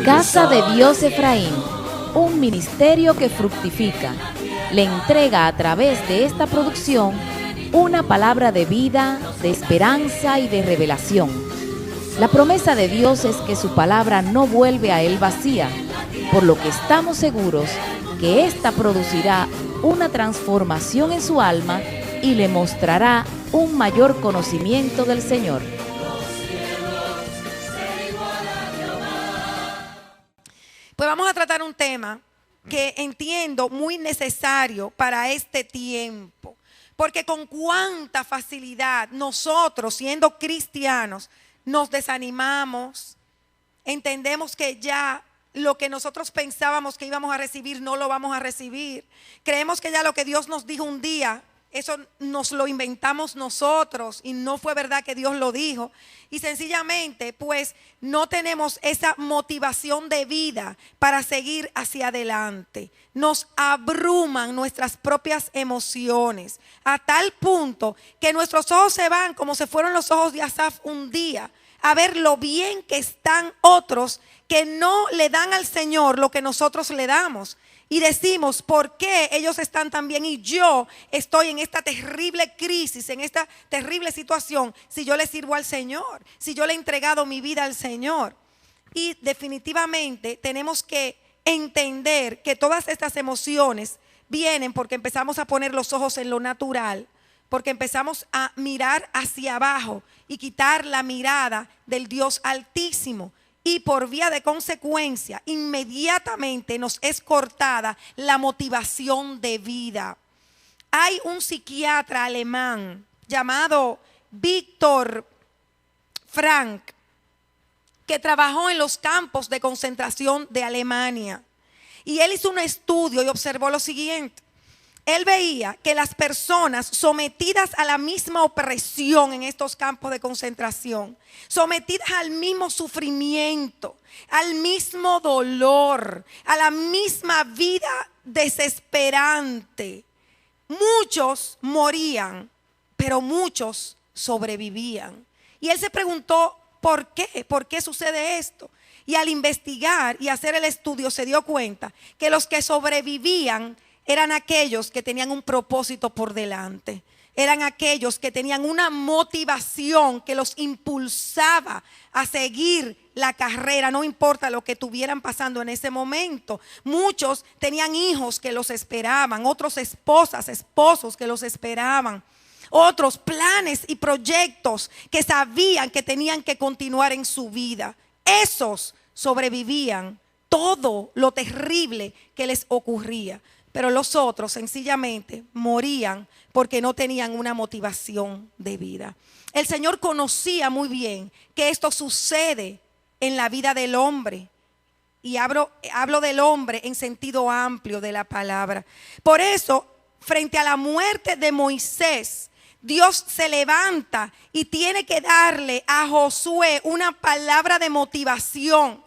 Casa de Dios Efraín, un ministerio que fructifica, le entrega a través de esta producción una palabra de vida, de esperanza y de revelación. La promesa de Dios es que su palabra no vuelve a él vacía, por lo que estamos seguros que ésta producirá una transformación en su alma y le mostrará un mayor conocimiento del Señor. Pues vamos a tratar un tema que entiendo muy necesario para este tiempo, porque con cuánta facilidad nosotros, siendo cristianos, nos desanimamos, entendemos que ya lo que nosotros pensábamos que íbamos a recibir no lo vamos a recibir, creemos que ya lo que Dios nos dijo un día, eso nos lo inventamos nosotros y no fue verdad que Dios lo dijo. Y sencillamente pues no tenemos esa motivación de vida para seguir hacia adelante. Nos abruman nuestras propias emociones a tal punto que nuestros ojos se van como se fueron los ojos de Asaf un día, a ver lo bien que están otros que no le dan al Señor lo que nosotros le damos. Y decimos, ¿por qué ellos están tan bien y yo estoy en esta terrible crisis, en esta terrible situación, si yo le sirvo al Señor, si yo le he entregado mi vida al Señor? Y definitivamente tenemos que entender que todas estas emociones vienen porque empezamos a poner los ojos en lo natural, porque empezamos a mirar hacia abajo y quitar la mirada del Dios Altísimo. Y por vía de consecuencia, inmediatamente nos es cortada la motivación de vida. Hay un psiquiatra alemán llamado Viktor Frankl que trabajó en los campos de concentración de Alemania. Y él hizo un estudio y observó lo siguiente. Él veía que las personas sometidas a la misma opresión en estos campos de concentración, sometidas al mismo sufrimiento, al mismo dolor, a la misma vida desesperante, muchos morían, pero muchos sobrevivían. Y él se preguntó, ¿por qué? ¿Por qué sucede esto? Y al investigar y hacer el estudio se dio cuenta que los que sobrevivían eran aquellos que tenían un propósito por delante. Eran aquellos que tenían una motivación que los impulsaba a seguir la carrera, no importa lo que estuvieran pasando en ese momento. Muchos tenían hijos que los esperaban, otros esposas, esposos que los esperaban, otros planes y proyectos que sabían que tenían que continuar en su vida. Esos sobrevivían todo lo terrible que les ocurría. Pero los otros sencillamente morían porque no tenían una motivación de vida. El Señor conocía muy bien que esto sucede en la vida del hombre. Y hablo del hombre en sentido amplio de la palabra. Por eso, frente a la muerte de Moisés, Dios se levanta y tiene que darle a Josué una palabra de motivación,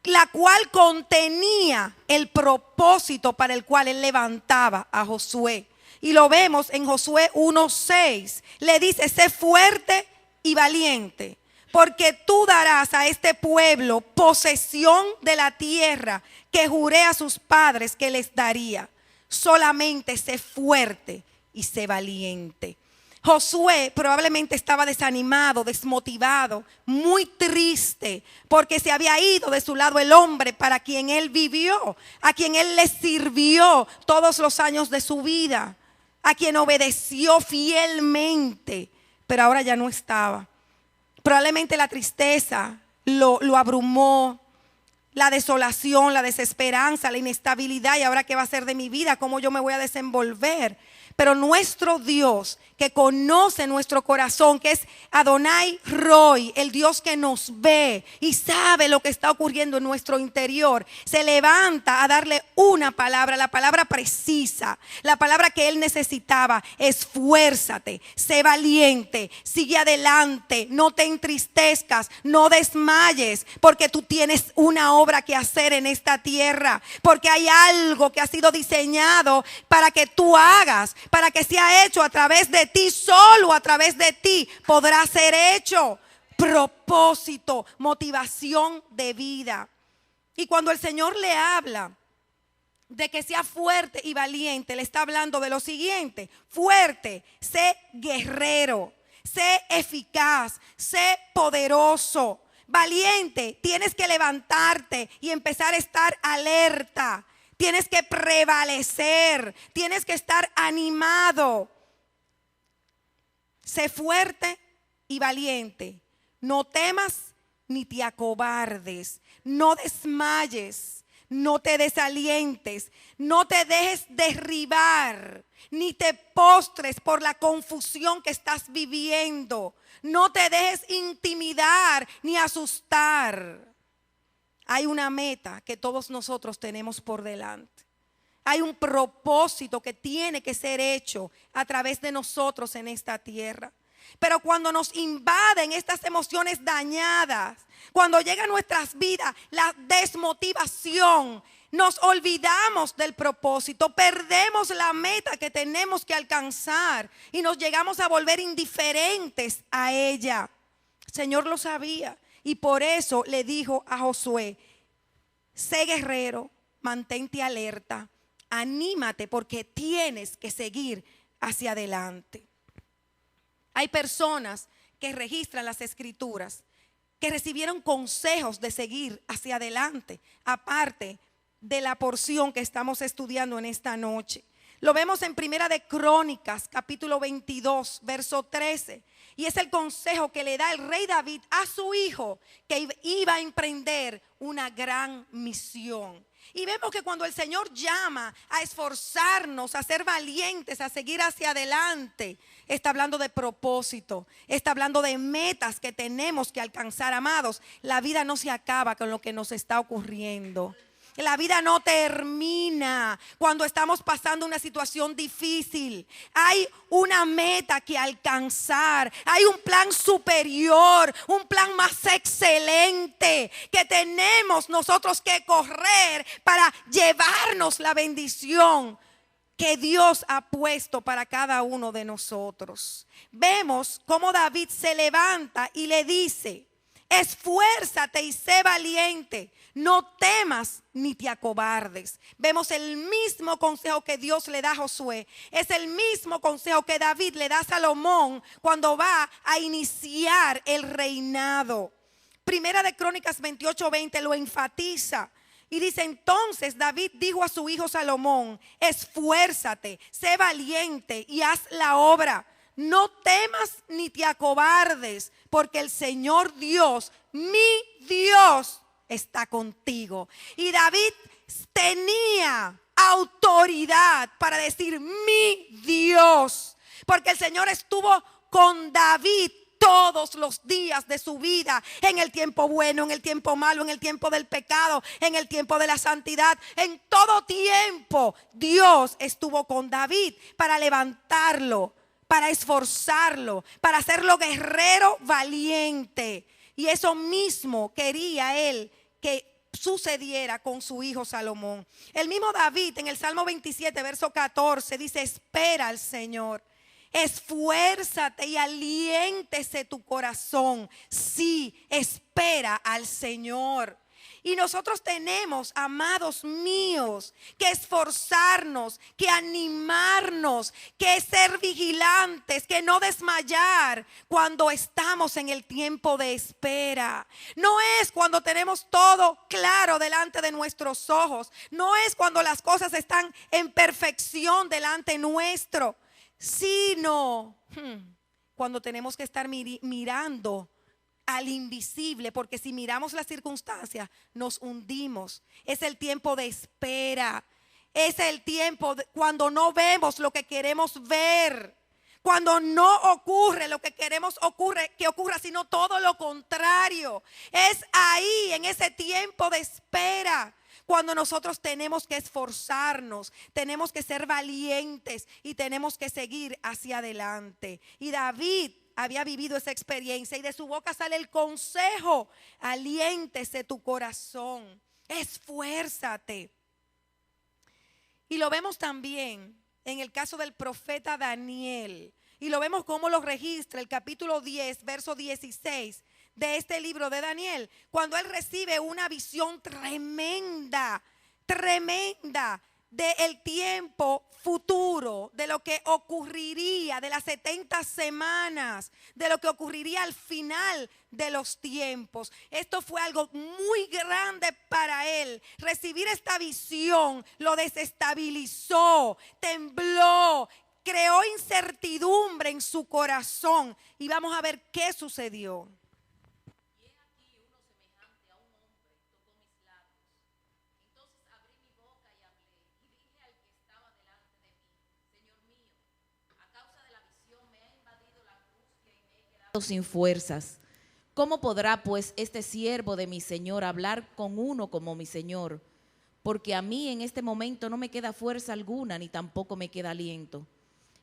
la cual contenía el propósito para el cual él levantaba a Josué. Y lo vemos en Josué 1:6. Le dice, sé fuerte y valiente, porque tú darás a este pueblo posesión de la tierra que juré a sus padres que les daría. Solamente sé fuerte y sé valiente. Josué probablemente estaba desanimado, desmotivado, muy triste, porque se había ido de su lado el hombre para quien él vivió, a quien él le sirvió todos los años de su vida, a quien obedeció fielmente, pero ahora ya no estaba. Probablemente la tristeza lo abrumó, la desolación, la desesperanza, la inestabilidad. ¿Y ahora qué va a ser de mi vida? ¿Cómo yo me voy a desenvolver? Pero nuestro Dios, que conoce nuestro corazón, que es Adonai Roy, el Dios que nos ve y sabe lo que está ocurriendo en nuestro interior, se levanta a darle una palabra, la palabra precisa, la palabra que él necesitaba. Esfuérzate, sé valiente, sigue adelante, no te entristezcas, no desmayes, porque tú tienes una obra que hacer en esta tierra, porque hay algo que ha sido diseñado para que tú hagas, para que sea hecho a través de ti, solo a través de ti podrá ser hecho. Propósito, motivación de vida. Y cuando el Señor le habla de que sea fuerte y valiente, le está hablando de lo siguiente: fuerte, sé guerrero, sé eficaz, sé poderoso. Valiente, tienes que levantarte y empezar a estar alerta. Tienes que prevalecer, tienes que estar animado. Sé fuerte y valiente. No temas ni te acobardes. No desmayes, no te desalientes, no te dejes derribar, ni te postres por la confusión que estás viviendo. No te dejes intimidar ni asustar. Hay una meta que todos nosotros tenemos por delante. Hay un propósito que tiene que ser hecho a través de nosotros en esta tierra. Pero cuando nos invaden estas emociones dañadas, cuando llega a nuestras vidas la desmotivación, nos olvidamos del propósito, perdemos la meta que tenemos que alcanzar y nos llegamos a volver indiferentes a ella. El Señor lo sabía y por eso le dijo a Josué: sé guerrero, mantente alerta, anímate porque tienes que seguir hacia adelante. Hay personas que registran las escrituras que recibieron consejos de seguir hacia adelante, aparte de la porción que estamos estudiando en esta noche. Lo vemos en Primera de Crónicas, capítulo 22, verso 13. Y es el consejo que le da el rey David a su hijo, que iba a emprender una gran misión. Y vemos que cuando el Señor llama a esforzarnos, a ser valientes, a seguir hacia adelante, está hablando de propósito, está hablando de metas que tenemos que alcanzar, amados. La vida no se acaba con lo que nos está ocurriendo. La vida no termina cuando estamos pasando una situación difícil. Hay una meta que alcanzar. Hay un plan superior, un plan más excelente que tenemos nosotros que correr para llevarnos la bendición que Dios ha puesto para cada uno de nosotros. Vemos cómo David se levanta y le dice: esfuérzate y sé valiente, no temas ni te acobardes. Vemos el mismo consejo que Dios le da a Josué. Es el mismo consejo que David le da a Salomón cuando va a iniciar el reinado. Primera de Crónicas 28:20 lo enfatiza. Y dice: entonces David dijo a su hijo Salomón: esfuérzate, sé valiente y haz la obra. No temas ni te acobardes, porque el Señor Dios, mi Dios, está contigo. Y David tenía autoridad para decir mi Dios, porque el Señor estuvo con David todos los días de su vida, en el tiempo bueno, en el tiempo malo, en el tiempo del pecado, en el tiempo de la santidad. En todo tiempo Dios estuvo con David para levantarlo, para esforzarlo, para hacerlo guerrero valiente. Y eso mismo quería él que sucediera con su hijo Salomón. El mismo David en el Salmo 27, verso 14 dice: espera al Señor, esfuérzate y aliéntese tu corazón. Sí, espera al Señor. Y nosotros tenemos, amados míos, que esforzarnos, que animarnos, que ser vigilantes, que no desmayar cuando estamos en el tiempo de espera. No es cuando tenemos todo claro delante de nuestros ojos. No es cuando las cosas están en perfección delante nuestro, sino cuando tenemos que estar mirando al invisible, porque si miramos las circunstancias nos hundimos. Es el tiempo de espera, es el tiempo cuando no vemos lo que queremos ver, cuando no ocurre lo que queremos que ocurra, sino todo lo contrario. Es ahí, en ese tiempo de espera, cuando nosotros tenemos que esforzarnos, tenemos que ser valientes y tenemos que seguir hacia adelante. Y David había vivido esa experiencia y de su boca sale el consejo: aliéntese tu corazón, esfuérzate. Y lo vemos también en el caso del profeta Daniel. Y lo vemos como lo registra el capítulo 10, verso 16 de este libro de Daniel, cuando él recibe una visión tremenda, tremenda del tiempo futuro, de lo que ocurriría, de las 70 semanas, de lo que ocurriría al final de los tiempos. Esto fue algo muy grande para él. Recibir esta visión lo desestabilizó, tembló, creó incertidumbre en su corazón. Y vamos a ver qué sucedió. Sin fuerzas. ¿Cómo podrá pues este siervo de mi Señor hablar con uno como mi Señor? Porque a mí en este momento no me queda fuerza alguna, ni tampoco me queda aliento.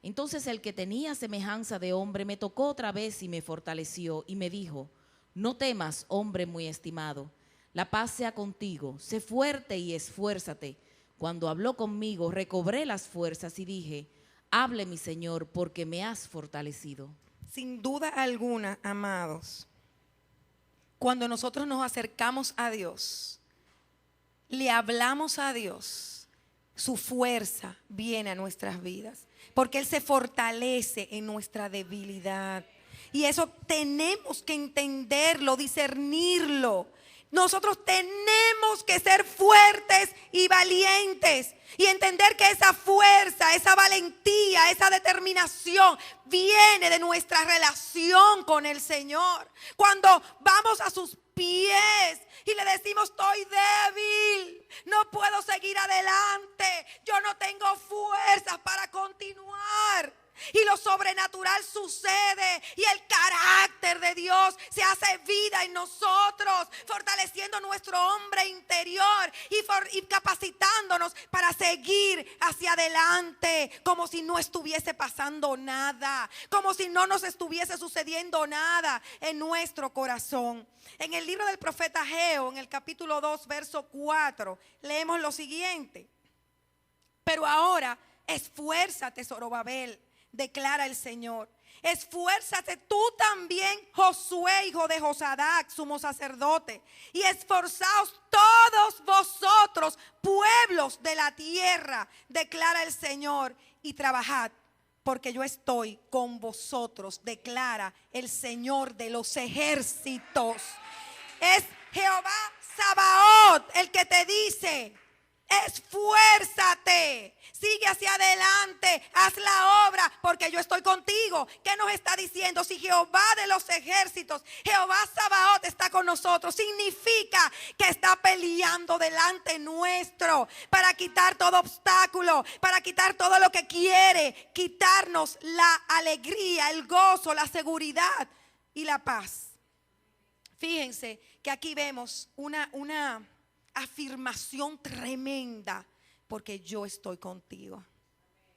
Entonces el que tenía semejanza de hombre me tocó otra vez y me fortaleció y me dijo: no temas, hombre muy estimado, la paz sea contigo, sé fuerte y esfuérzate. Cuando habló conmigo, recobré las fuerzas y dije: hable mi Señor, porque me has fortalecido. Sin duda alguna, amados, cuando nosotros nos acercamos a Dios, le hablamos a Dios, su fuerza viene a nuestras vidas, porque Él se fortalece en nuestra debilidad. Y eso tenemos que entenderlo, discernirlo. Nosotros tenemos que ser fuertes y valientes y entender que esa fuerza, esa valentía, esa determinación viene de nuestra relación con el Señor. Cuando vamos a sus pies y le decimos: estoy débil, no puedo seguir adelante, yo no tengo fuerzas para continuar. Y lo sobrenatural sucede y el carácter de Dios se hace vida en nosotros, fortaleciendo nuestro hombre interior y capacitándonos para seguir hacia adelante, como si no estuviese pasando nada, como si no nos estuviese sucediendo nada en nuestro corazón. En el libro del profeta Ageo, en el capítulo 2, verso 4, leemos lo siguiente: pero ahora esfuérzate, Zorobabel, declara el Señor. Esfuérzate tú también, Josué, hijo de Josadac, sumo sacerdote, y esforzaos todos vosotros, pueblos de la tierra, declara el Señor, y trabajad, porque yo estoy con vosotros, declara el Señor de los ejércitos. Es Jehová Sabaoth el que te dice: esfuérzate, sigue hacia adelante, haz la obra, porque yo estoy contigo. ¿Qué nos está diciendo? Si Jehová de los ejércitos, Jehová Sabaoth, está con nosotros, significa que está peleando delante nuestro para quitar todo obstáculo, para quitar todo lo que quiere quitarnos la alegría, el gozo, la seguridad y la paz. Fíjense que aquí vemos una afirmación tremenda: porque yo estoy contigo,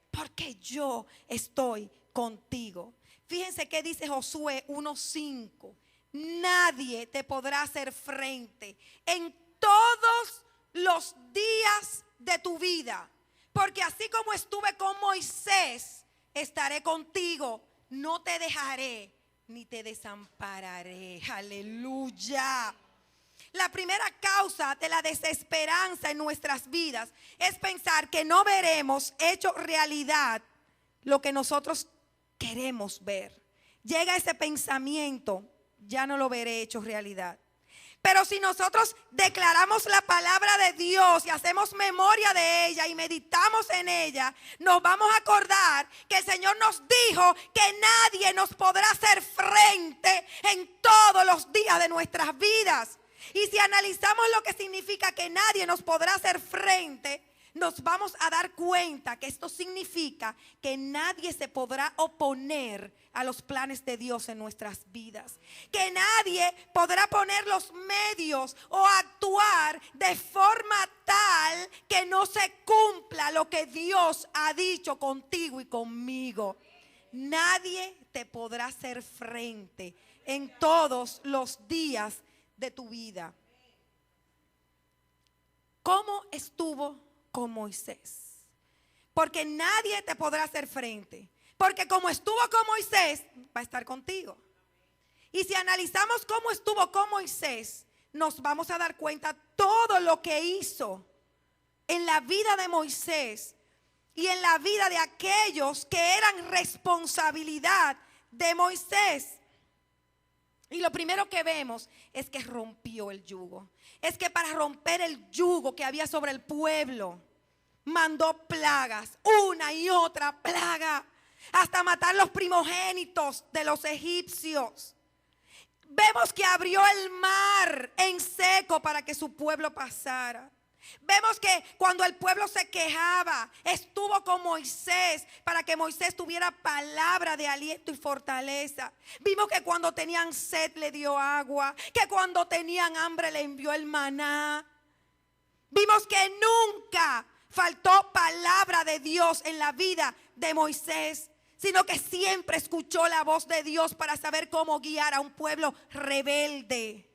porque yo estoy contigo. Fíjense que dice Josué 1:5: nadie te podrá hacer frente en todos los días de tu vida, porque así como estuve con Moisés, estaré contigo, no te dejaré ni te desampararé. Aleluya. La primera causa de la desesperanza en nuestras vidas es pensar que no veremos hecho realidad lo que nosotros queremos ver. Llega ese pensamiento: ya no lo veré hecho realidad. Pero si nosotros declaramos la palabra de Dios y hacemos memoria de ella y meditamos en ella, nos vamos a acordar que el Señor nos dijo que nadie nos podrá hacer frente en todos los días de nuestras vidas. Y si analizamos lo que significa que nadie nos podrá hacer frente, nos vamos a dar cuenta que esto significa que nadie se podrá oponer a los planes de Dios en nuestras vidas. Que nadie podrá poner los medios o actuar de forma tal que no se cumpla lo que Dios ha dicho contigo y conmigo. Nadie te podrá hacer frente en todos los días de tu vida. ¿Cómo estuvo con Moisés? Porque nadie te podrá hacer frente, porque como estuvo con Moisés, va a estar contigo. Y si analizamos cómo estuvo con Moisés, nos vamos a dar cuenta todo lo que hizo en la vida de Moisés y en la vida de aquellos que eran responsabilidad de Moisés. Y lo primero que vemos es que rompió el yugo. Es que para romper el yugo que había sobre el pueblo, mandó plagas, una y otra plaga, hasta matar los primogénitos de los egipcios. Vemos que abrió el mar en seco para que su pueblo pasara. Vemos que cuando el pueblo se quejaba, estuvo con Moisés para que Moisés tuviera palabra de aliento y fortaleza. Vimos que cuando tenían sed le dio agua, que cuando tenían hambre le envió el maná. Vimos que nunca faltó palabra de Dios en la vida de Moisés, sino que siempre escuchó la voz de Dios para saber cómo guiar a un pueblo rebelde.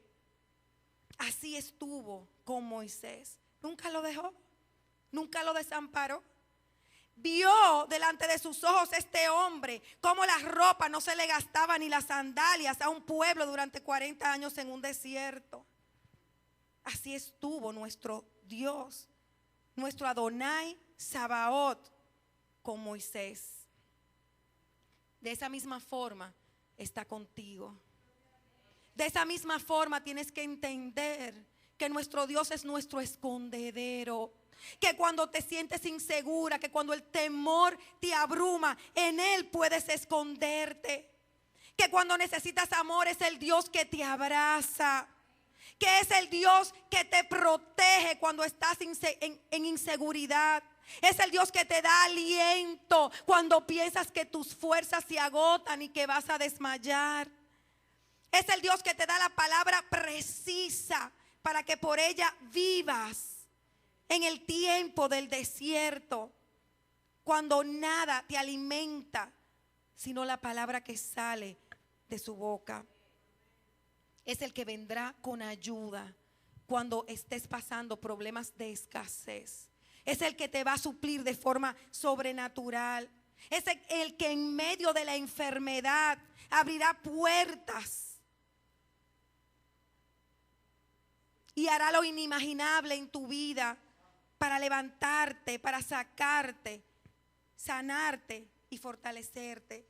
Así estuvo con Moisés. Nunca lo dejó, nunca lo desamparó. Vio delante de sus ojos este hombre cómo las ropas no se le gastaban ni las sandalias a un pueblo durante 40 años en un desierto. Así estuvo nuestro Dios, nuestro Adonai Sabaoth con Moisés. De esa misma forma está contigo. De esa misma forma tienes que entender que nuestro Dios es nuestro escondedero. Que cuando te sientes insegura, que cuando el temor te abruma, en Él puedes esconderte. Que cuando necesitas amor es el Dios que te abraza. Que es el Dios que te protege cuando estás en inseguridad. Es el Dios que te da aliento cuando piensas que tus fuerzas se agotan y que vas a desmayar. Es el Dios que te da la palabra precisa para que por ella vivas en el tiempo del desierto, cuando nada te alimenta sino la palabra que sale de su boca. Es el que vendrá con ayuda cuando estés pasando problemas de escasez. Es el que te va a suplir de forma sobrenatural. Es el que en medio de la enfermedad abrirá puertas y hará lo inimaginable en tu vida para levantarte, para sacarte, sanarte y fortalecerte.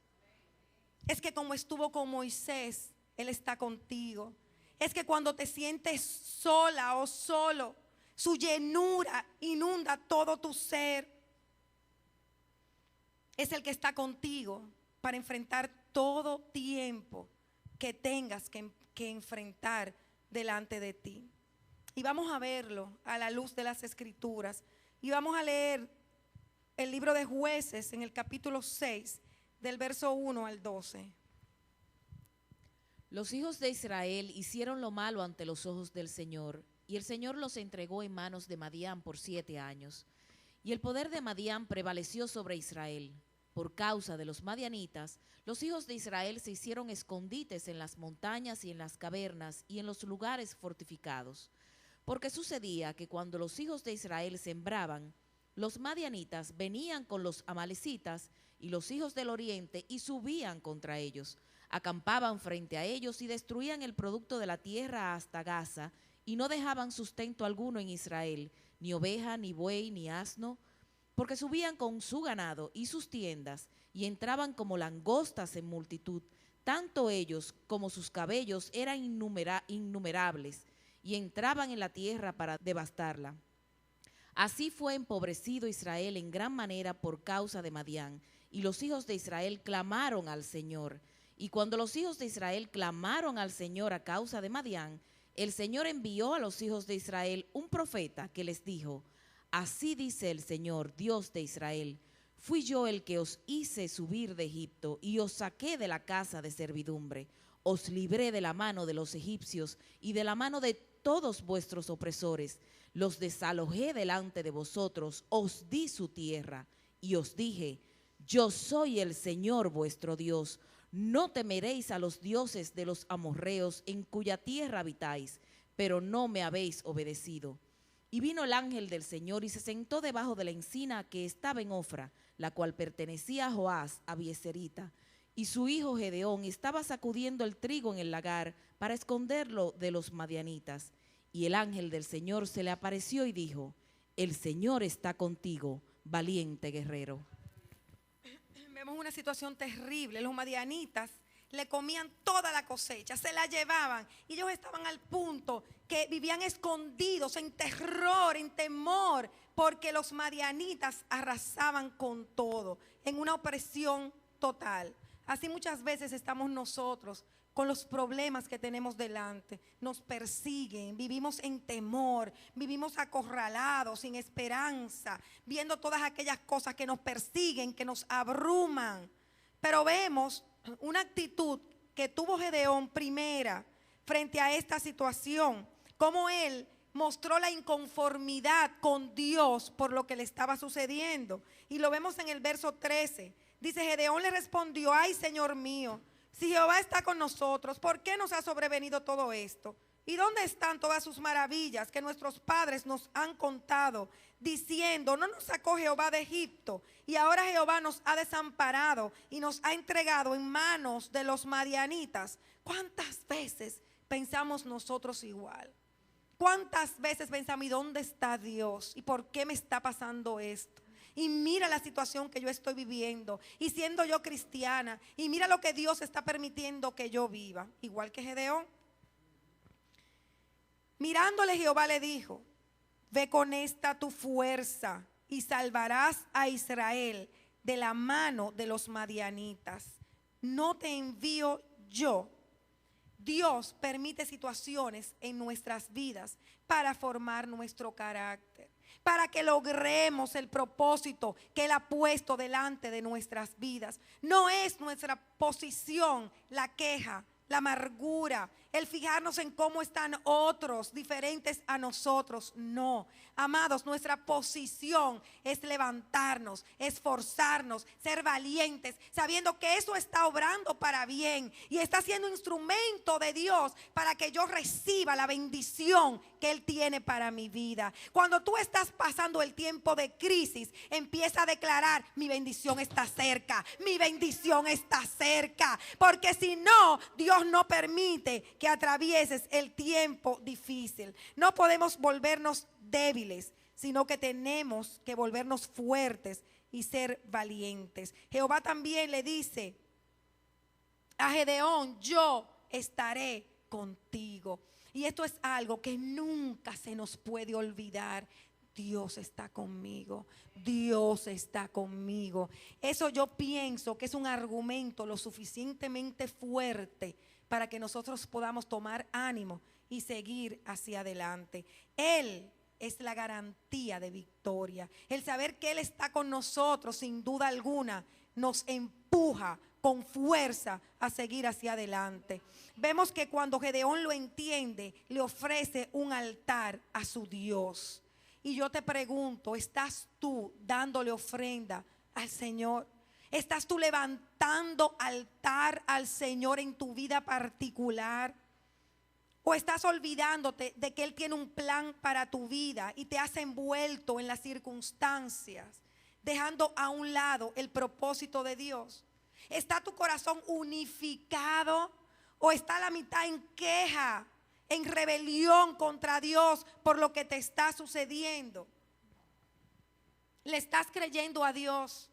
Es que como estuvo con Moisés, Él está contigo. Es que cuando te sientes sola o solo, su llenura inunda todo tu ser. Es el que está contigo para enfrentar todo tiempo que tengas que enfrentar delante de ti. Y vamos a verlo a la luz de las Escrituras. Y vamos a leer el libro de Jueces en el capítulo 6, del verso 1 al 12. Los hijos de Israel hicieron lo malo ante los ojos del Señor, y el Señor los entregó en manos de Madián por 7 años. Y el poder de Madián prevaleció sobre Israel. Por causa de los madianitas, los hijos de Israel se hicieron escondites en las montañas y en las cavernas y en los lugares fortificados. Porque sucedía que cuando los hijos de Israel sembraban, los madianitas venían con los amalecitas y los hijos del oriente y subían contra ellos. Acampaban frente a ellos y destruían el producto de la tierra hasta Gaza, y no dejaban sustento alguno en Israel, ni oveja, ni buey, ni asno, porque subían con su ganado y sus tiendas, y entraban como langostas en multitud. Tanto ellos como sus cabellos eran innumerables, y entraban en la tierra para devastarla. Así fue empobrecido Israel en gran manera por causa de Madián, y los hijos de Israel clamaron al Señor. Y cuando los hijos de Israel clamaron al Señor a causa de Madián, el Señor envió a los hijos de Israel un profeta que les dijo: así dice el Señor, Dios de Israel: fui yo el que os hice subir de Egipto y os saqué de la casa de servidumbre. Os libré de la mano de los egipcios y de la mano de todos vuestros opresores. Los desalojé delante de vosotros, os di su tierra y os dije: yo soy el Señor vuestro Dios. No temeréis a los dioses de los amorreos en cuya tierra habitáis, pero no me habéis obedecido. Y vino el ángel del Señor y se sentó debajo de la encina que estaba en Ofra, la cual pertenecía a Joás, abieserita. Y su hijo Gedeón estaba sacudiendo el trigo en el lagar para esconderlo de los madianitas. Y el ángel del Señor se le apareció y dijo: el Señor está contigo, valiente guerrero. Vemos una situación terrible. Los madianitas le comían toda la cosecha, se la llevaban, y ellos estaban al punto que vivían escondidos en terror, en temor, porque los madianitas arrasaban con todo, en una opresión total. Así muchas veces estamos nosotros con los problemas que tenemos delante. Nos persiguen, vivimos en temor, vivimos acorralados, sin esperanza, viendo todas aquellas cosas que nos persiguen, que nos abruman. Pero vemos una actitud que tuvo Gedeón primera frente a esta situación, cómo él mostró la inconformidad con Dios por lo que le estaba sucediendo. Y lo vemos en el verso 13. Dice: Gedeón le respondió: ay, Señor mío, si Jehová está con nosotros, ¿por qué nos ha sobrevenido todo esto? ¿Y dónde están todas sus maravillas que nuestros padres nos han contado, diciendo: no nos sacó Jehová de Egipto, y ahora Jehová nos ha desamparado y nos ha entregado en manos de los madianitas? ¿Cuántas veces pensamos nosotros igual? ¿Cuántas veces pensamos: ¿y dónde está Dios? ¿Y por qué me está pasando esto? Y mira la situación que yo estoy viviendo, y siendo yo cristiana, y mira lo que Dios está permitiendo que yo viva. Igual que Gedeón. Mirándole, Jehová le dijo: ve con esta tu fuerza y salvarás a Israel de la mano de los madianitas. ¿No te envío yo? Dios permite situaciones en nuestras vidas para formar nuestro carácter, para que logremos el propósito que Él ha puesto delante de nuestras vidas. No es nuestra posición la queja, la amargura, el fijarnos en cómo están otros diferentes a nosotros. No, amados, nuestra posición es levantarnos, esforzarnos, ser valientes, sabiendo que eso está obrando para bien y está siendo instrumento de Dios para que yo reciba la bendición que Él tiene para mi vida. Cuando tú estás pasando el tiempo de crisis, empieza a declarar: mi bendición está cerca, mi bendición está cerca, porque si no, Dios no permite que atravieses el tiempo difícil. No podemos volvernos débiles, sino que tenemos que volvernos fuertes y ser valientes. Jehová también le dice a Gedeón: yo estaré contigo. Y esto es algo que nunca se nos puede olvidar. Dios está conmigo, Dios está conmigo. Eso yo pienso que es un argumento lo suficientemente fuerte para que nosotros podamos tomar ánimo y seguir hacia adelante. Él es la garantía de victoria. El saber que Él está con nosotros, sin duda alguna, nos empuja con fuerza a seguir hacia adelante. Vemos que cuando Gedeón lo entiende, le ofrece un altar a su Dios. Y yo te pregunto: ¿estás tú dándole ofrenda al Señor? ¿Estás tú levantando altar al Señor en tu vida particular? ¿O estás olvidándote de que Él tiene un plan para tu vida y te has envuelto en las circunstancias, dejando a un lado el propósito de Dios? ¿Está tu corazón unificado o está la mitad en queja, en rebelión contra Dios por lo que te está sucediendo? ¿Le estás creyendo a Dios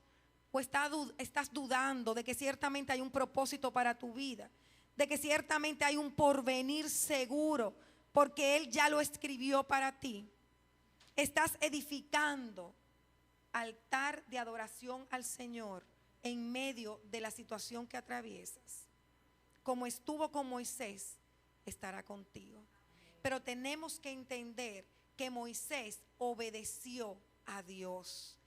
o estás dudando de que ciertamente hay un propósito para tu vida, de que ciertamente hay un porvenir seguro porque Él ya lo escribió para ti? ¿Estás edificando altar de adoración al Señor en medio de la situación que atraviesas? Como estuvo con Moisés, estará contigo. Pero tenemos que entender que Moisés obedeció a Dios.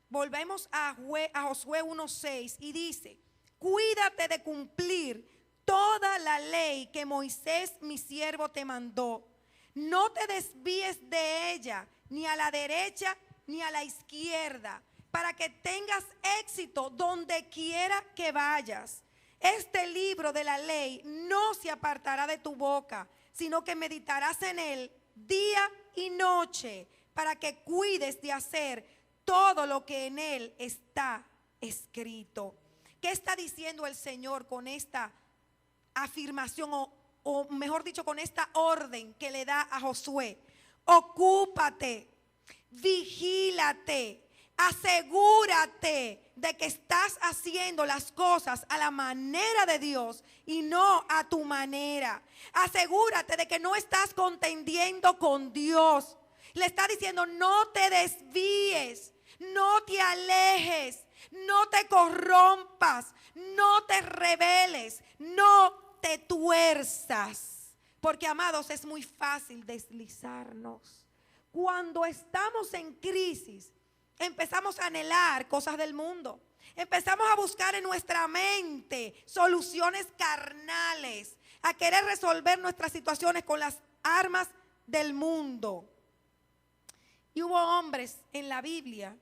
Volvemos a Josué 1:6 y dice: cuídate de cumplir toda la ley que Moisés mi siervo te mandó. No te desvíes de ella, ni a la derecha ni a la izquierda, para que tengas éxito donde quiera que vayas. Este libro de la ley no se apartará de tu boca, sino que meditarás en él día y noche, para que cuides de hacer todo lo que en él está escrito. ¿Qué está diciendo el Señor con esta afirmación o mejor dicho, con esta orden que le da a Josué? Ocúpate, vigílate, asegúrate de que estás haciendo las cosas a la manera de Dios y no a tu manera. Asegúrate de que no estás contendiendo con Dios. Le está diciendo: no te desvíes, no te alejes, no te corrompas, no te rebeles, no te tuerzas. Porque, amados, es muy fácil deslizarnos. Cuando estamos en crisis, empezamos a anhelar cosas del mundo. Empezamos a buscar en nuestra mente soluciones carnales, a querer resolver nuestras situaciones con las armas del mundo. Y hubo hombres en la Biblia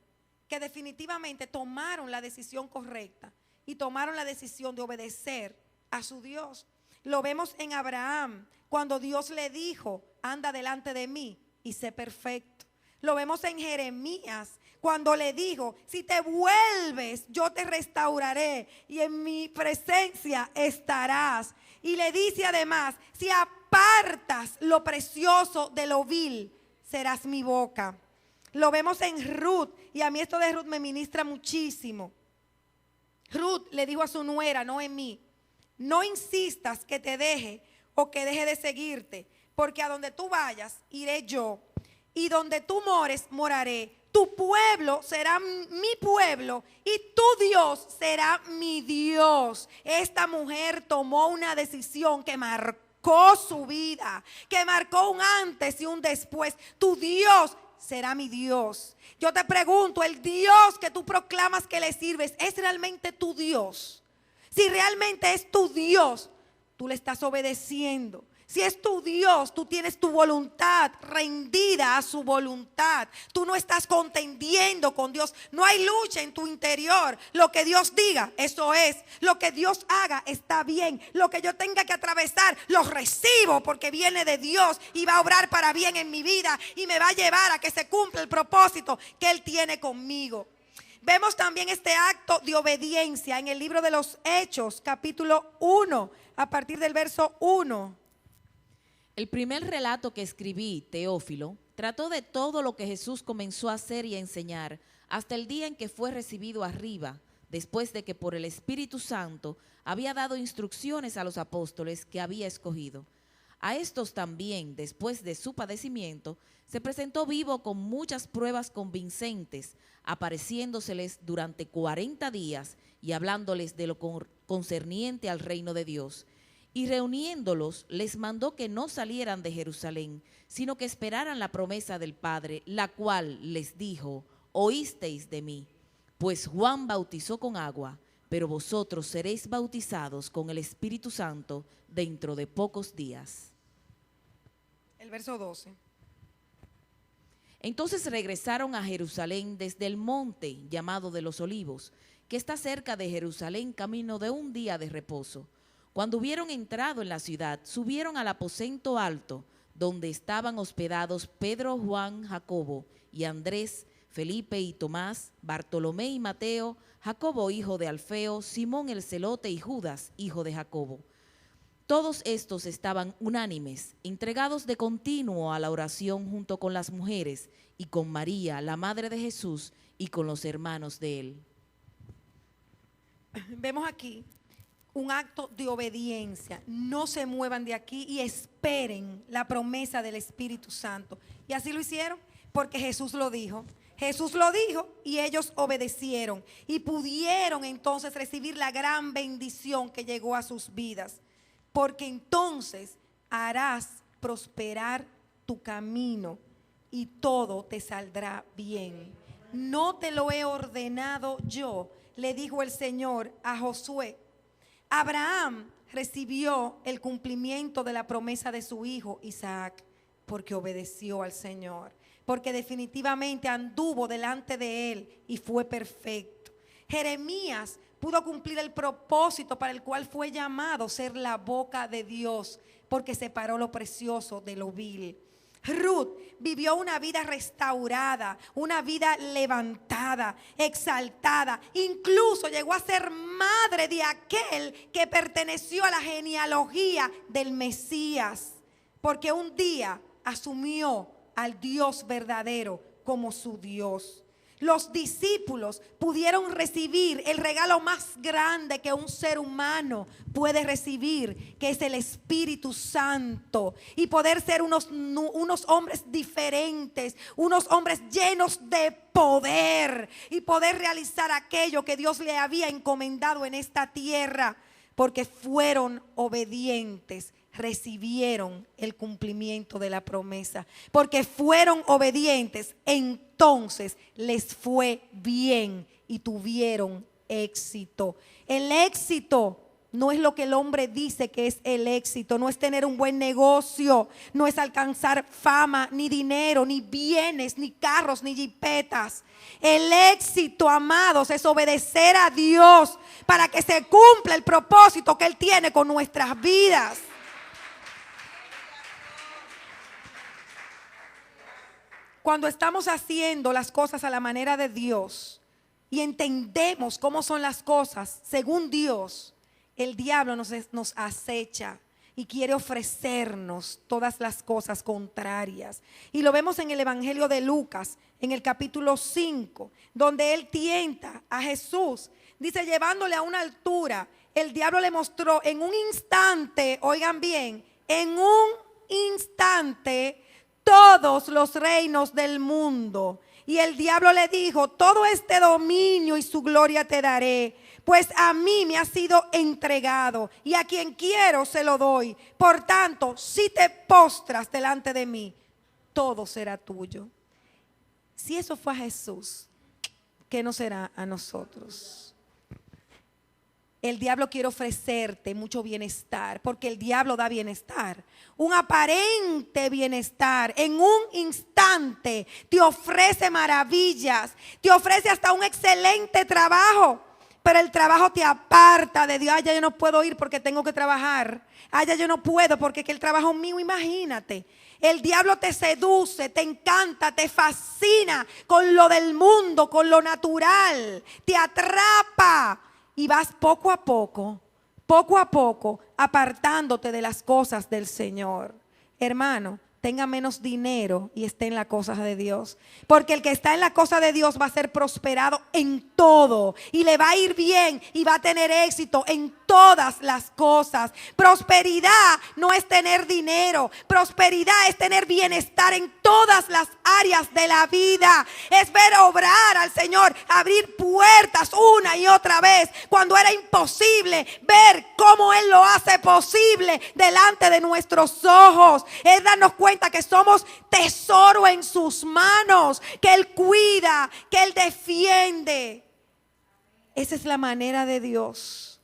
que definitivamente tomaron la decisión correcta y tomaron la decisión de obedecer a su Dios. Lo vemos en Abraham, cuando Dios le dijo: anda delante de mí y sé perfecto. Lo vemos en Jeremías, cuando le dijo: si te vuelves, yo te restauraré y en mi presencia estarás. Y le dice además: si apartas lo precioso de lo vil, serás mi boca. Lo vemos en Ruth, y a mí esto de Ruth me ministra muchísimo. Ruth le dijo a su nuera, Noemí: no insistas que te deje o que deje de seguirte, porque a donde tú vayas, iré yo, y donde tú mores, moraré. Tu pueblo será mi pueblo y tu Dios será mi Dios. Esta mujer tomó una decisión que marcó su vida, que marcó un antes y un después. Tu Dios será mi Dios. Yo te pregunto, ¿el Dios que tú proclamas que le sirves es realmente tu Dios? Si realmente es tu Dios, tú le estás obedeciendo. Si es tu Dios, tú tienes tu voluntad rendida a su voluntad. Tú no estás contendiendo con Dios. No hay lucha en tu interior. Lo que Dios diga, eso es. Lo que Dios haga, está bien. Lo que yo tenga que atravesar, lo recibo porque viene de Dios y va a obrar para bien en mi vida y me va a llevar a que se cumpla el propósito que Él tiene conmigo. Vemos también este acto de obediencia en el libro de los Hechos, capítulo 1, a partir del verso 1. El primer relato que escribí, Teófilo, trató de todo lo que Jesús comenzó a hacer y a enseñar hasta el día en que fue recibido arriba, después de que por el Espíritu Santo había dado instrucciones a los apóstoles que había escogido. A estos también, después de su padecimiento, se presentó vivo con muchas pruebas convincentes, apareciéndoseles durante 40 días y hablándoles de lo concerniente al reino de Dios. Y reuniéndolos, les mandó que no salieran de Jerusalén, sino que esperaran la promesa del Padre, la cual les dijo: oísteis de mí, pues Juan bautizó con agua, pero vosotros seréis bautizados con el Espíritu Santo dentro de pocos días. El verso 12. Entonces regresaron a Jerusalén desde el monte llamado de los Olivos, que está cerca de Jerusalén, camino de un día de reposo. Cuando hubieron entrado en la ciudad, subieron al aposento alto, donde estaban hospedados Pedro, Juan, Jacobo y Andrés, Felipe y Tomás, Bartolomé y Mateo, Jacobo hijo de Alfeo, Simón el celote y Judas hijo de Jacobo. Todos estos estaban unánimes, entregados de continuo a la oración junto con las mujeres y con María, la madre de Jesús, y con los hermanos de él. Vemos aquí un acto de obediencia. No se muevan de aquí y esperen la promesa del Espíritu Santo. Y así lo hicieron porque Jesús lo dijo. Jesús lo dijo y ellos obedecieron y pudieron entonces recibir la gran bendición que llegó a sus vidas. Porque entonces harás prosperar tu camino y todo te saldrá bien. ¿No te lo he ordenado yo?, le dijo el Señor a Josué. Abraham recibió el cumplimiento de la promesa de su hijo Isaac porque obedeció al Señor, porque definitivamente anduvo delante de él y fue perfecto. Jeremías pudo cumplir el propósito para el cual fue llamado, ser la boca de Dios, porque separó lo precioso de lo vil. Ruth vivió una vida restaurada, una vida levantada, exaltada. Incluso llegó a ser madre de aquel que perteneció a la genealogía del Mesías, porque un día asumió al Dios verdadero como su Dios. Los discípulos pudieron recibir el regalo más grande que un ser humano puede recibir, que es el Espíritu Santo, y poder ser unos hombres diferentes, unos hombres llenos de poder, y poder realizar aquello que Dios le había encomendado en esta tierra, porque fueron obedientes. Recibieron el cumplimiento de la promesa, porque fueron obedientes. Entonces les fue bien y tuvieron éxito. El éxito no es lo que el hombre dice que es el éxito. No es tener un buen negocio, no es alcanzar fama, ni dinero, ni bienes, ni carros, ni jipetas. El éxito, amados, es obedecer a Dios para que se cumpla el propósito que Él tiene con nuestras vidas. Cuando estamos haciendo las cosas a la manera de Dios y entendemos cómo son las cosas según Dios, el diablo nos acecha y quiere ofrecernos todas las cosas contrarias. Y lo vemos en el Evangelio de Lucas, en el capítulo 5, donde él tienta a Jesús. Dice, llevándole a una altura, el diablo le mostró en un instante, oigan bien, en un instante, todos los reinos del mundo. Y el diablo le dijo, todo este dominio y su gloria te daré, pues a mí me ha sido entregado y a quien quiero se lo doy. Por tanto, si te postras delante de mí, todo será tuyo. Si eso fue a Jesús, ¿qué no será a nosotros? El diablo quiere ofrecerte mucho bienestar, porque el diablo da bienestar, un aparente bienestar. En un instante te ofrece maravillas, te ofrece hasta un excelente trabajo, pero el trabajo te aparta de Dios. Ay, ya yo no puedo ir porque tengo que trabajar. Ay, ya yo no puedo porque es que el trabajo mío, imagínate. El diablo te seduce, te encanta, te fascina con lo del mundo, con lo natural, te atrapa. Y vas poco a poco, apartándote de las cosas del Señor. Hermano, tenga menos dinero y esté en las cosas de Dios. Porque el que está en la cosa de Dios va a ser prosperado en todo. Y le va a ir bien y va a tener éxito en todas las cosas. Prosperidad no es tener dinero. Prosperidad es tener bienestar en todas las áreas de la vida. Es ver obrar al Señor, abrir puertas una y otra vez cuando era imposible, ver cómo Él lo hace posible delante de nuestros ojos. Es darnos cuenta que somos tesoro en sus manos, que Él cuida, que Él defiende. Esa es la manera de Dios.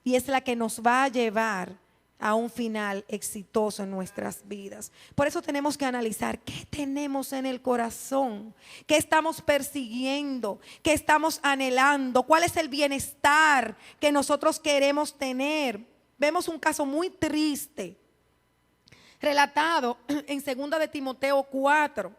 Y es la que nos va a llevar a un final exitoso en nuestras vidas. Por eso tenemos que analizar qué tenemos en el corazón, qué estamos persiguiendo, qué estamos anhelando, cuál es el bienestar que nosotros queremos tener. Vemos un caso muy triste relatado en 2 de Timoteo 4,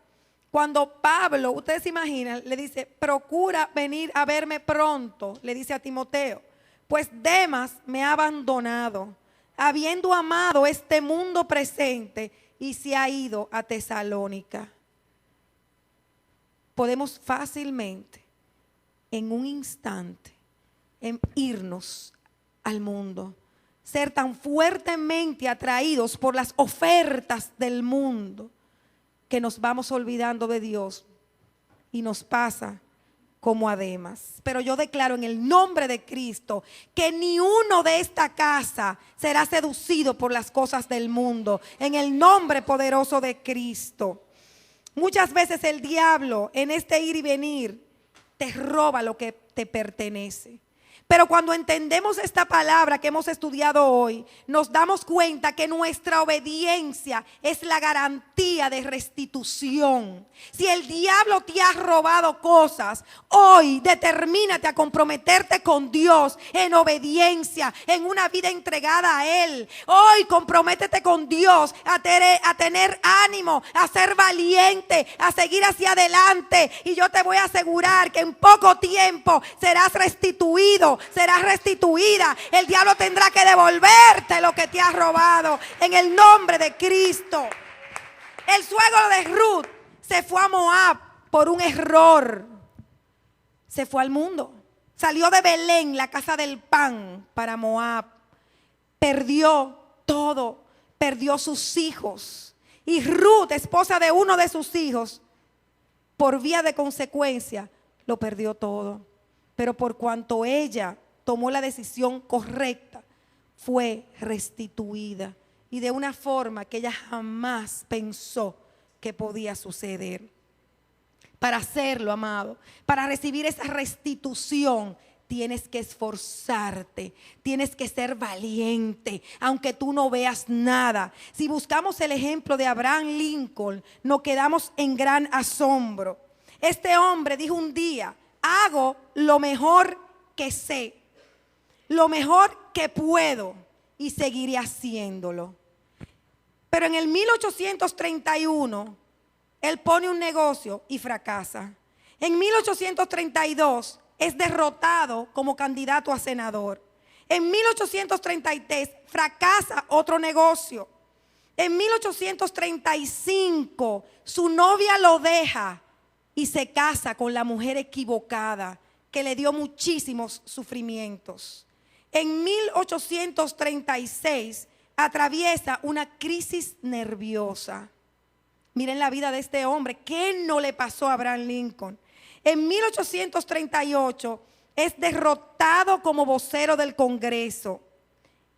cuando Pablo, ustedes se imaginan, le dice, procura venir a verme pronto, le dice a Timoteo, pues Demas me ha abandonado, habiendo amado este mundo presente, y se ha ido a Tesalónica. Podemos fácilmente, en un instante, irnos al mundo, ser tan fuertemente atraídos por las ofertas del mundo, que nos vamos olvidando de Dios y nos pasa como a Demas. Pero yo declaro en el nombre de Cristo que ni uno de esta casa será seducido por las cosas del mundo, en el nombre poderoso de Cristo. Muchas veces el diablo, en este ir y venir, te roba lo que te pertenece. Pero cuando entendemos esta palabra que hemos estudiado hoy, nos damos cuenta que nuestra obediencia es la garantía de restitución. Si el diablo te ha robado cosas, hoy determínate a comprometerte con Dios en obediencia, en una vida entregada a Él. Hoy comprométete con Dios a tener ánimo, a ser valiente, a seguir hacia adelante. Y yo te voy a asegurar que en poco tiempo serás restituido, serás restituida. El diablo tendrá que devolverte lo que te ha robado en el nombre de Cristo. El suegro de Ruth se fue a Moab por un error. Se fue al mundo. Salió de Belén, la casa del pan, para Moab. Perdió todo. Perdió sus hijos. Y Ruth, esposa de uno de sus hijos, por vía de consecuencia, lo perdió todo. Pero por cuanto ella tomó la decisión correcta, fue restituida. Y de una forma que ella jamás pensó que podía suceder. Para hacerlo, amado, para recibir esa restitución, tienes que esforzarte, tienes que ser valiente, aunque tú no veas nada. Si buscamos el ejemplo de Abraham Lincoln, nos quedamos en gran asombro. Este hombre dijo un día: hago lo mejor que sé, lo mejor que puedo, y seguiré haciéndolo. Pero en el 1831, él pone un negocio y fracasa. En 1832 es derrotado como candidato a senador. En 1833 fracasa otro negocio. En 1835 su novia lo deja y se casa con la mujer equivocada, que le dio muchísimos sufrimientos. En 1836 atraviesa una crisis nerviosa. Miren la vida de este hombre. ¿Qué no le pasó a Abraham Lincoln? En 1838 es derrotado como vocero del Congreso.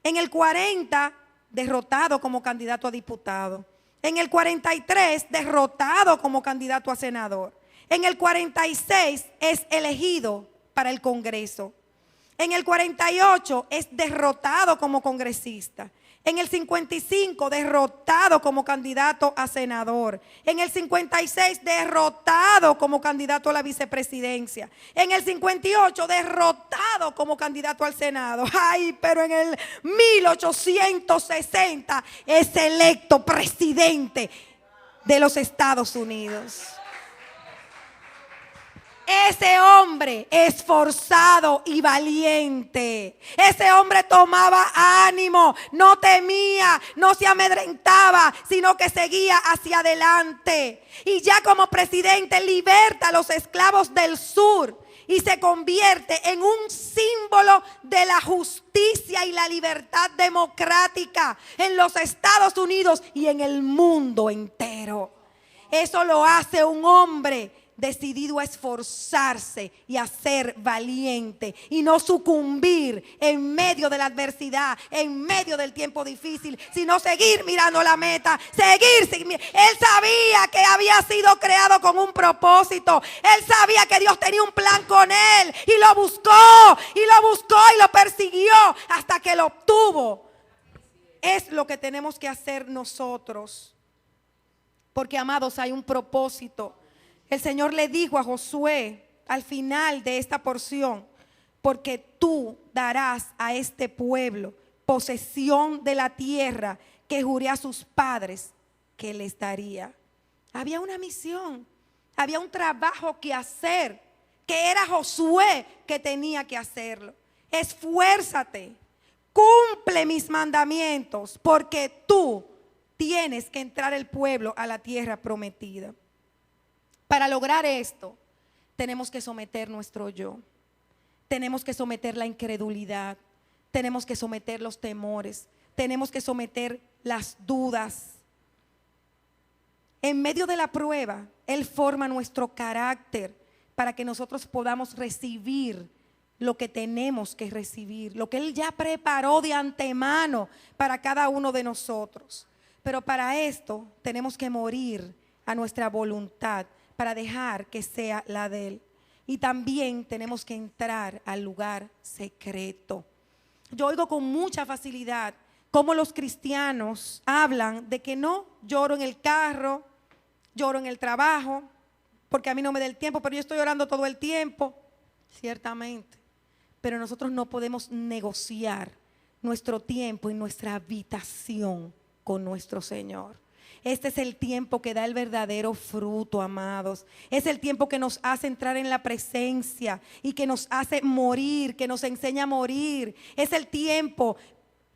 En el 40, derrotado como candidato a diputado. En el 43, derrotado como candidato a senador. En el 46 es elegido para el Congreso. En el 48 es derrotado como congresista. En el 55 derrotado como candidato a senador. En el 56 derrotado como candidato a la vicepresidencia. En el 58 derrotado como candidato al Senado. Ay, pero en el 1860 es electo presidente de los Estados Unidos. Ese hombre esforzado y valiente. Ese hombre tomaba ánimo, no temía, no se amedrentaba, sino que seguía hacia adelante. Y ya como presidente liberta a los esclavos del sur y se convierte en un símbolo de la justicia y la libertad democrática en los Estados Unidos y en el mundo entero. Eso lo hace un hombre decidido a esforzarse y a ser valiente y no sucumbir en medio de la adversidad, en medio del tiempo difícil, sino seguir mirando la meta, seguir. Él sabía que había sido creado con un propósito. Él sabía que Dios tenía un plan con él y lo buscó y lo buscó y lo persiguió hasta que lo obtuvo. Es lo que tenemos que hacer nosotros, porque, amados, hay un propósito. El Señor le dijo a Josué al final de esta porción: porque tú darás a este pueblo posesión de la tierra que juré a sus padres que les daría. Había una misión, había un trabajo que hacer, que era Josué que tenía que hacerlo. Esfuérzate, cumple mis mandamientos, porque tú tienes que entrar el pueblo a la tierra prometida. Para lograr esto, tenemos que someter nuestro yo. Tenemos que someter la incredulidad. Tenemos que someter los temores. Tenemos que someter las dudas. En medio de la prueba, Él forma nuestro carácter para que nosotros podamos recibir lo que tenemos que recibir, lo que Él ya preparó de antemano para cada uno de nosotros. Pero para esto tenemos que morir a nuestra voluntad, para dejar que sea la de Él. Y también tenemos que entrar al lugar secreto. Yo oigo con mucha facilidad cómo los cristianos hablan de que no, lloro en el carro, lloro en el trabajo, porque a mí no me da el tiempo, pero yo estoy orando todo el tiempo. Ciertamente, pero nosotros no podemos negociar nuestro tiempo y nuestra habitación con nuestro Señor. Este es el tiempo que da el verdadero fruto, amados. Es el tiempo que nos hace entrar en la presencia y que nos hace morir, que nos enseña a morir. Es el tiempo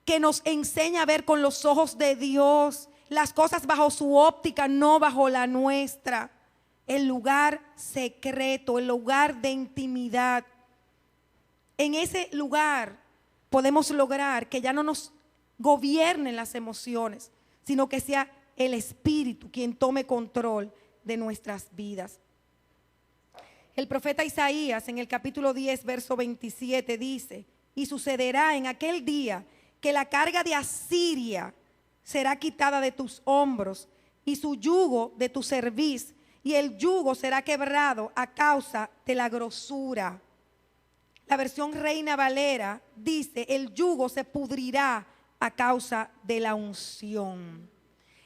que nos enseña a ver con los ojos de Dios las cosas bajo su óptica, no bajo la nuestra. El lugar secreto, el lugar de intimidad. En ese lugar podemos lograr que ya no nos gobiernen las emociones, sino que sea el Espíritu quien tome control de nuestras vidas. El profeta Isaías en el capítulo 10, verso 27 dice: y sucederá en aquel día que la carga de Asiria será quitada de tus hombros y su yugo de tu cerviz, y el yugo será quebrado a causa de la grosura. La versión Reina Valera dice: el yugo se pudrirá a causa de la unción.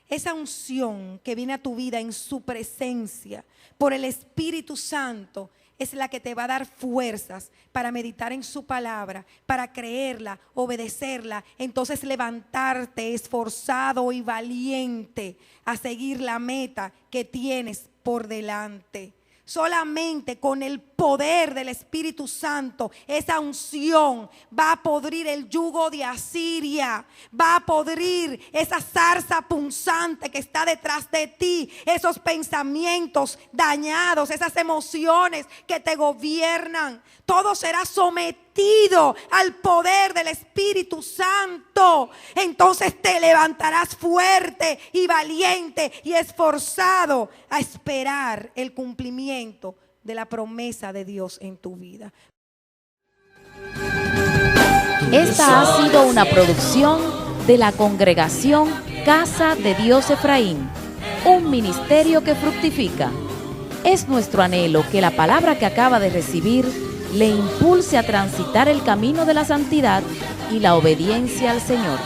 Esa unción que viene a tu vida en su presencia por el Espíritu Santo es la que te va a dar fuerzas para meditar en su palabra, para creerla, obedecerla, entonces levantarte esforzado y valiente a seguir la meta que tienes por delante. Solamente con el poder del Espíritu Santo, esa unción va a podrir el yugo de Asiria, va a podrir esa zarza punzante que está detrás de ti, esos pensamientos dañados, esas emociones que te gobiernan. Todo será sometido al poder del Espíritu Santo. Entonces te levantarás fuerte y valiente y esforzado a esperar el cumplimiento de la promesa de Dios en tu vida. Esta ha sido una producción de la Congregación Casa de Dios Efraín, un ministerio que fructifica. Es nuestro anhelo que la palabra que acaba de recibir le impulse a transitar el camino de la santidad y la obediencia al Señor.